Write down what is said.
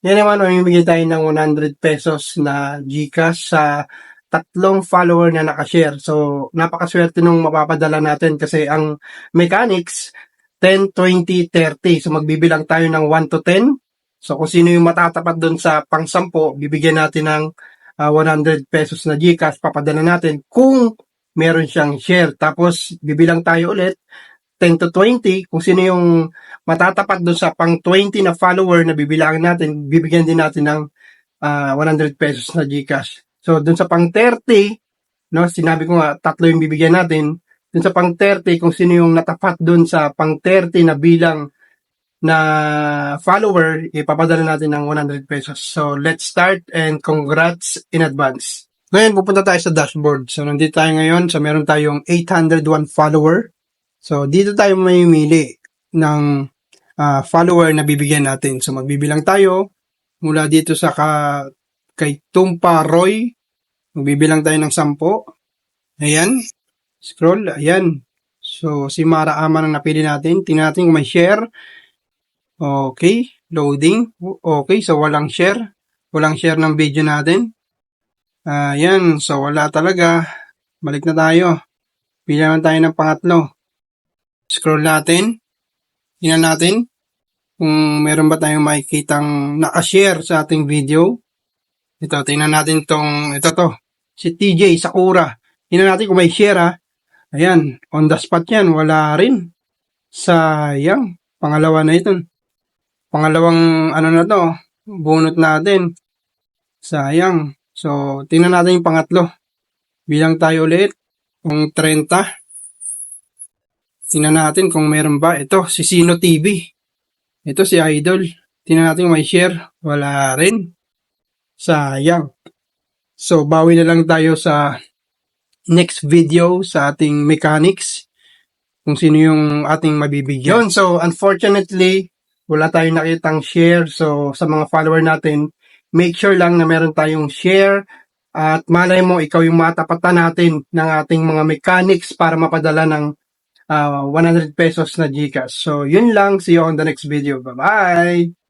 Yan naman, mamimigay tayo ng 100 pesos na GCash sa tatlong follower na nakashare. So, napakaswerte nung mapapadala natin kasi ang mechanics, 10, 20, 30. So, magbibilang tayo ng 1 to 10. So, kung sino yung matatapat doon sa pang-10, bibigyan natin ng 100 pesos na GCash, papadala natin kung meron siyang share. Tapos, bibilang tayo ulit, 10 to 20, kung sino yung matatapat doon sa pang 20 na follower na bibilangin natin, bibigyan din natin ng 100 pesos na GCash. So, doon sa pang 30, no, sinabi ko nga, tatlo yung bibigyan natin. Doon sa pang 30, kung sino yung natapat doon sa pang 30 na bilang na follower, ipapadala natin ng 100 pesos. So, let's start and congrats in advance. Ngayon, pupunta tayo sa dashboard. So, nandito tayo ngayon. So, meron tayong 801 follower. So, dito tayo mamimili ng follower na bibigyan natin. So, magbibilang tayo mula dito sa kay Tumpa Roy. Magbibilang tayo ng 10. Ayan. Scroll. Ayan. So, si Mara Aman ang napili natin. Tingnan natin kung may share. Okay. Loading. Okay. So, walang share. Walang share ng video natin. Ayan. So, wala talaga. Balik na tayo. Bilangan tayo ng pangatlo. Scroll natin. Tingnan natin kung meron ba tayong makikitang nakashare sa ating video. Ito, tingnan natin ito to. Si TJ Sakura. Tingnan natin kung may share ha. Ayan, on the spot yan. Wala rin. Sayang. Pangalawa na ito. Pangalawang na to. Bunot natin. Sayang. So, tingnan natin yung pangatlo. Bilang tayo ulit. Kung 30. Tingnan natin kung meron ba. Ito, si Sino TV. Ito si Idol. Tingnan natin kung may share. Wala rin. Sayang. So, bawi na lang tayo sa next video sa ating mechanics. Kung sino yung ating mabibigyan. So, unfortunately, wala tayong nakitang share. So, sa mga follower natin, make sure lang na meron tayong share. At malay mo, ikaw yung matapatan natin ng ating mga mechanics para mapadala ng 100 pesos na GCash. So, yun lang. See you on the next video. Bye-bye!